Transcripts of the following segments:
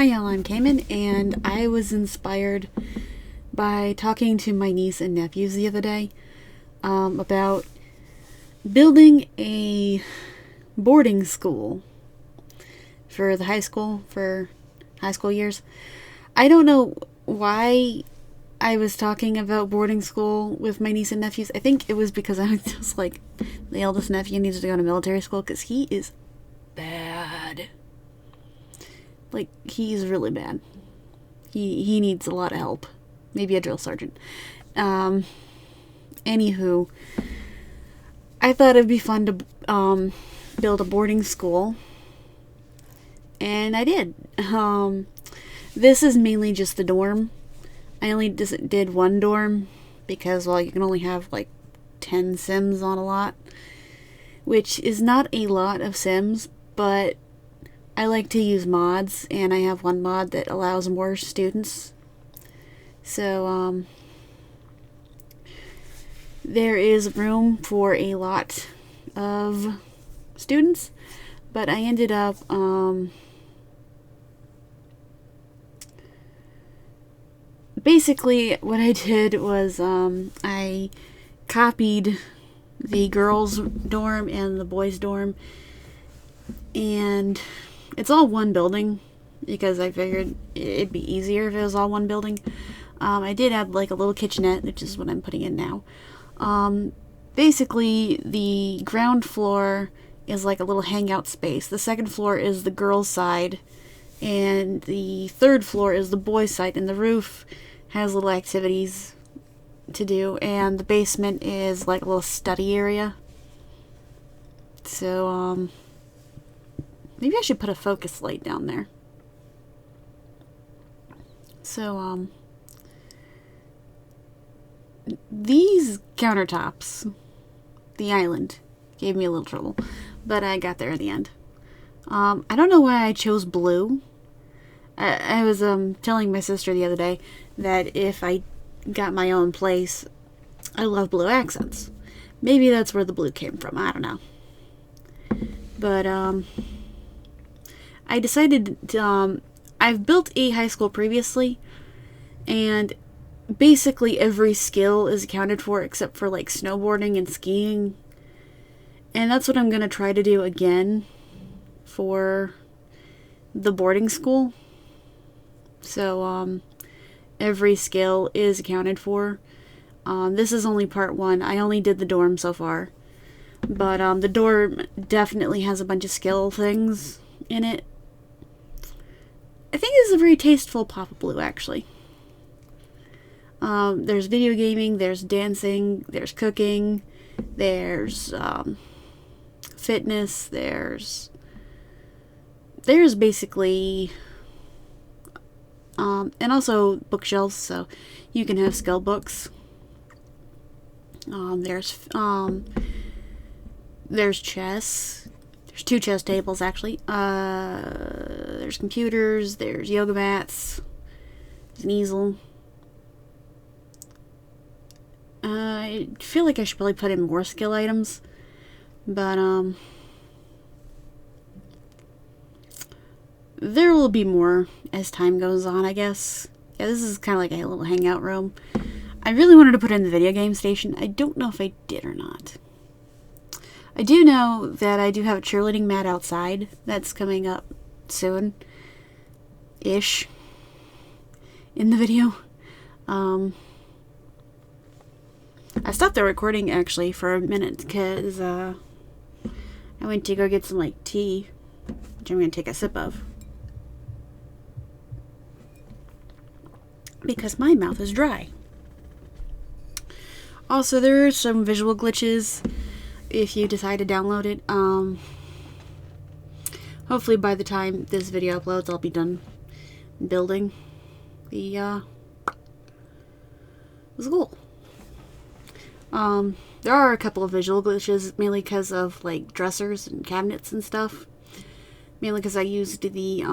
Hi y'all, I'm Cayman, and I was inspired by talking to my niece and nephews the other day about building a boarding school for high school years. I don't know why I was talking about boarding school with my niece and nephews. I think it was because I was just like, the eldest nephew needs to go to military school because he is bad. Like, he's really bad. He needs a lot of help. Maybe a drill sergeant. Anywho, I thought it'd be fun to build a boarding school. And I did. This is mainly just the dorm. I only did one dorm because, well, you can only have like 10 Sims on a lot. Which is not a lot of Sims, but I like to use mods, and I have one mod that allows more students. So, there is room for a lot of students, but I ended up, basically what I did was, I copied the girls' dorm and the boys' dorm, and it's all one building because I figured it'd be easier if it was all one building. I did add like a little kitchenette, which is what I'm putting in now. Basically, the ground floor is like a little hangout space. The second floor is the girls' side, and the third floor is the boys' side, and the roof has little activities to do, and the basement is like a little study area. So, maybe I should put a focus light down there. So, these countertops, the island, gave me a little trouble, but I got there in the end. I don't know why I chose blue. I was, telling my sister the other day that if I got my own place, I love blue accents. Maybe that's where the blue came from, I don't know. But, I decided to, I've built a high school previously, and basically every skill is accounted for except for like snowboarding and skiing. And that's what I'm going to try to do again for the boarding school. So, every skill is accounted for. This is only part one. I only did the dorm so far. But, the dorm definitely has a bunch of skill things in it. I think this is a very tasteful pop of blue, actually. There's video gaming, there's dancing, there's cooking, there's fitness, there's basically, and also bookshelves, so you can have skill books. There's chess. There's 2 chess tables, actually. There's computers, there's yoga mats, there's an easel. I feel like I should probably put in more skill items, but, there will be more as time goes on, I guess. Yeah, this is kind of like a little hangout room. I really wanted to put in the video game station. I don't know if I did or not. I do know that I do have a cheerleading mat outside that's coming up soon ish in the video. I stopped the recording actually for a minute because I went to go get some like tea, which I'm going to take a sip of because my mouth is dry. Also, there are some visual glitches if you decide to download it. Hopefully by the time this video uploads, I'll be done building the school. There are a couple of visual glitches, mainly because of like dressers and cabinets and stuff. Mainly because I used the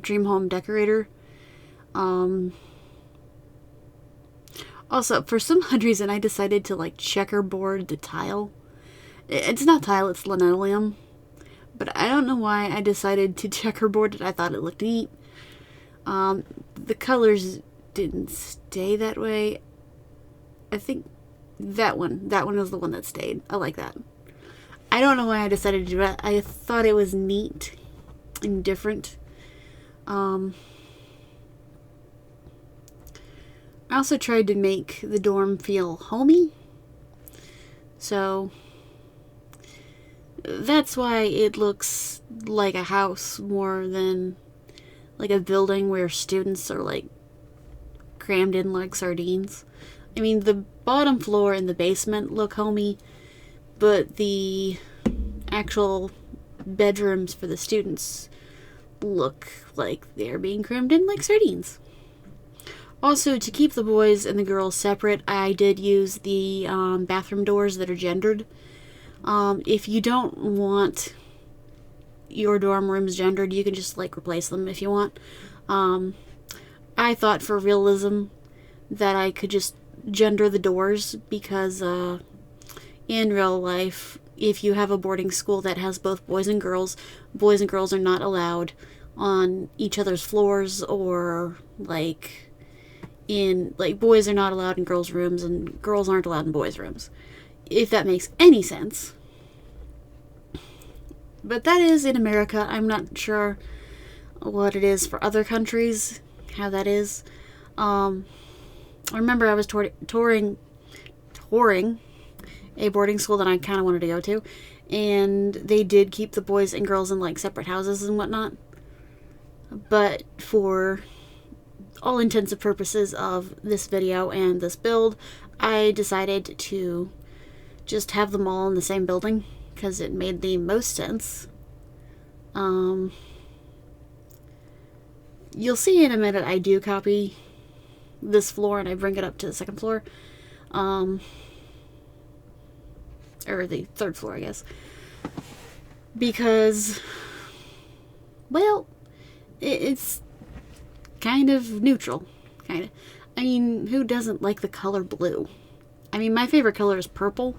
Dream Home Decorator. Also, for some odd reason, I decided to like checkerboard the tile. It's not tile, it's linoleum. But I don't know why I decided to checkerboard it. I thought it looked neat. The colors didn't stay that way. I think that one was the one that stayed. I like that. I don't know why I decided to do it. I thought it was neat and different. I also tried to make the dorm feel homey. So that's why it looks like a house more than like a building where students are like crammed in like sardines. I mean, the bottom floor and the basement look homey, but the actual bedrooms for the students look like they're being crammed in like sardines. Also, to keep the boys and the girls separate, I did use the bathroom doors that are gendered. If you don't want your dorm rooms gendered, you can just like replace them if you want. I thought for realism that I could just gender the doors because in real life, if you have a boarding school that has both boys and girls are not allowed on each other's floors, or like in like boys are not allowed in girls' rooms and girls aren't allowed in boys' rooms. If that makes any sense. But that is in America. I'm not sure what it is for other countries, how that is. I remember I was touring a boarding school that I kind of wanted to go to, and they did keep the boys and girls in like separate houses and whatnot. But for all intents and purposes of this video and this build, I decided to just have them all in the same building because it made the most sense. You'll see in a minute I do copy this floor and I bring it up to the second floor. Or the third floor, I guess. Because, well, it's kind of neutral. Kind of. I mean, who doesn't like the color blue? I mean, my favorite color is purple.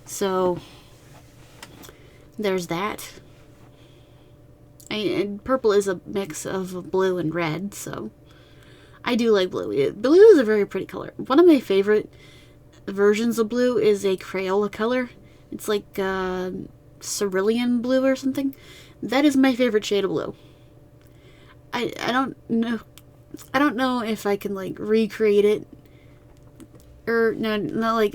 So, there's that. And purple is a mix of blue and red, so I do like blue. Blue is a very pretty color. One of my favorite versions of blue is a Crayola color. It's like cerulean blue or something. That is my favorite shade of blue. I don't know if I can like recreate it, or no like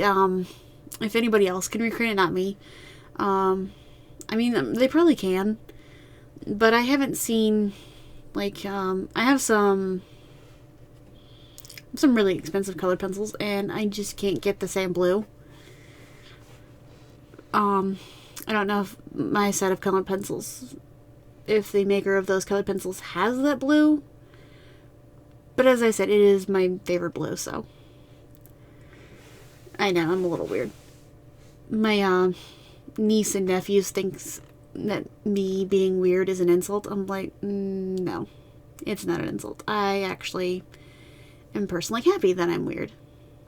if anybody else can recreate it, not me. I mean, they probably can, but I haven't seen like I have some really expensive colored pencils, and I just can't get the same blue. I don't know if my set of colored pencils, if the maker of those colored pencils has that blue, but as I said, it is my favorite blue, so I know, I'm a little weird. My niece and nephews thinks that me being weird is an insult. I'm like, no, it's not an insult. I actually am personally happy that I'm weird,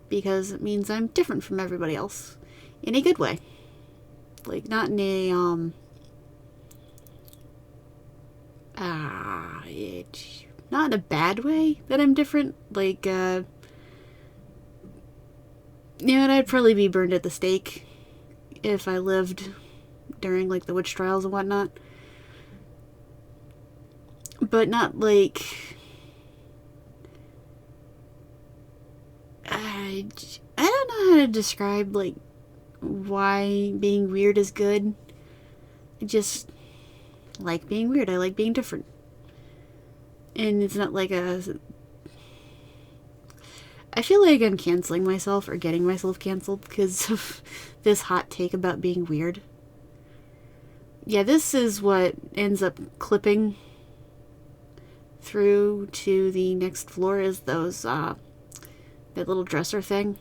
because it means I'm different from everybody else in a good way. Like, not in a not in a bad way that I'm different. Like, you know, I'd probably be burned at the stake if I lived during like the witch trials and whatnot, but not like I don't know how to describe like why being weird is good. I just like being weird. I like being different. And it's not like I feel like I'm canceling myself or getting myself canceled because of this hot take about being weird. Yeah, this is what ends up clipping through to the next floor, is those that little dresser thing.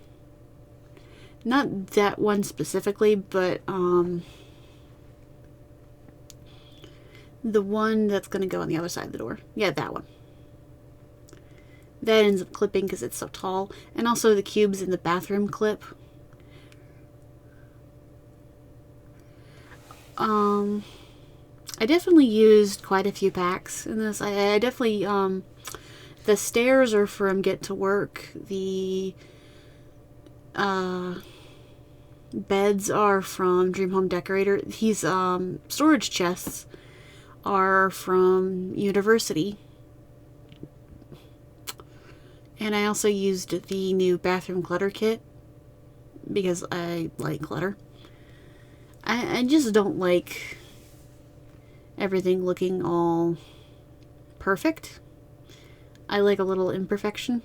Not that one specifically, but the one that's going to go on the other side of the door. Yeah, that one. That ends up clipping because it's so tall. And also the cubes in the bathroom clip. I definitely used quite a few packs in this. I definitely, the stairs are from Get to Work. The beds are from Dream Home Decorator. These storage chests are from University. And I also used the new bathroom clutter kit because I like clutter. I just don't like everything looking all perfect. I like a little imperfection.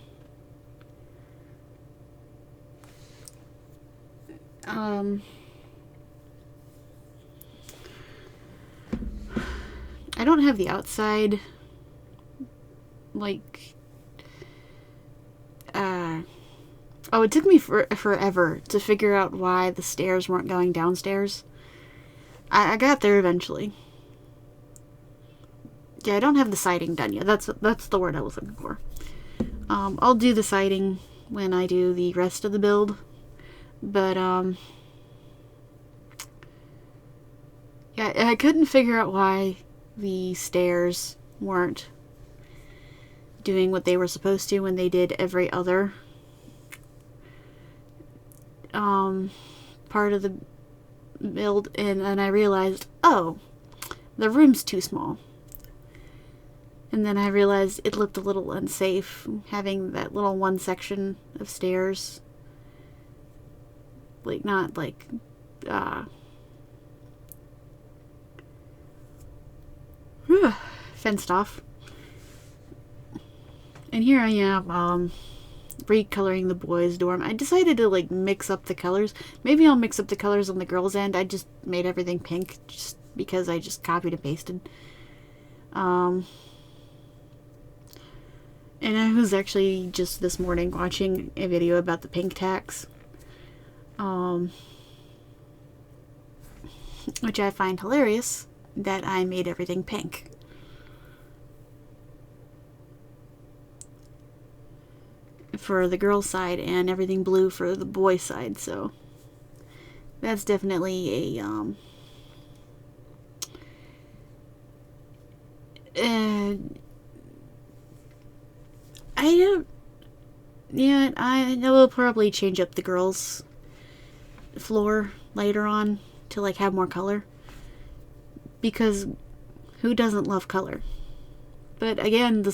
I don't have the outside, like, oh, it took me forever to figure out why the stairs weren't going downstairs. I got there eventually. Yeah, I don't have the siding done yet. That's the word I was looking for. I'll do the siding when I do the rest of the build. But, yeah, I couldn't figure out why the stairs weren't doing what they were supposed to when they did every other part of the build, and then I realized, oh, the room's too small. And then I realized it looked a little unsafe having that little one section of stairs, like, not like fenced off. And here I am, recoloring the boys' dorm. I decided to, like, mix up the colors. Maybe I'll mix up the colors on the girls' end. I just made everything pink just because I just copied and pasted. And I was actually just this morning watching a video about the pink tax, which I find hilarious that I made everything pink. For the girls' side and everything blue for the boys' side, so that's definitely a I will probably change up the girls' floor later on to, like, have more color, because who doesn't love color? But again,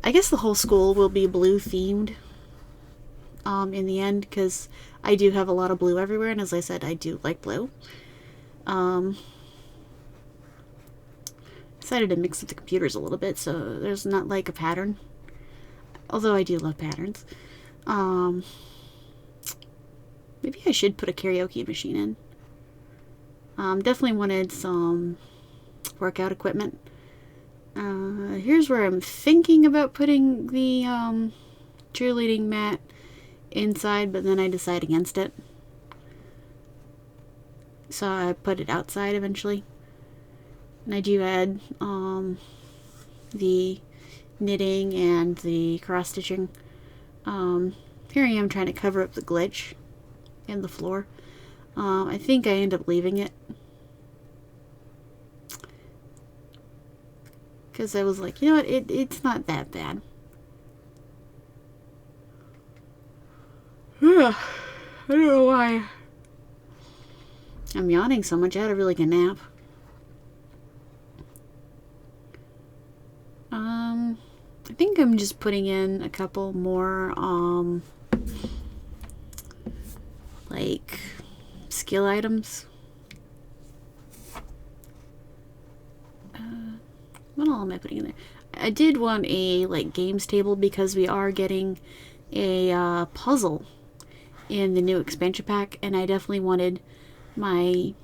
I guess the whole school will be blue themed in the end, because I do have a lot of blue everywhere, and as I said, I do like blue. Decided to mix up the computers a little bit so there's not like a pattern, although I do love patterns. Maybe I should put a karaoke machine in. Definitely wanted some workout equipment. Here's where I'm thinking about putting the cheerleading mat inside, but then I decide against it. So I put it outside eventually. And I do add the knitting and the cross stitching. Here I am trying to cover up the glitch in the floor. I think I end up leaving it, because I was like, you know what, it's not that bad. I don't know why I'm yawning so much. I had a really good nap. I think I'm just putting in a couple more, like, skill items. What all am I putting in there? I did want a, like, games table because we are getting a puzzle in the new expansion pack, and I definitely wanted my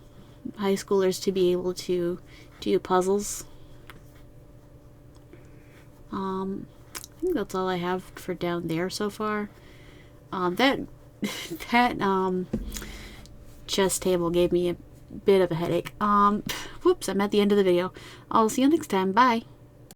high schoolers to be able to do puzzles. I think that's all I have for down there so far. That chess table gave me a bit of a headache. Whoops, I'm at the end of the video. I'll see you next time. Bye.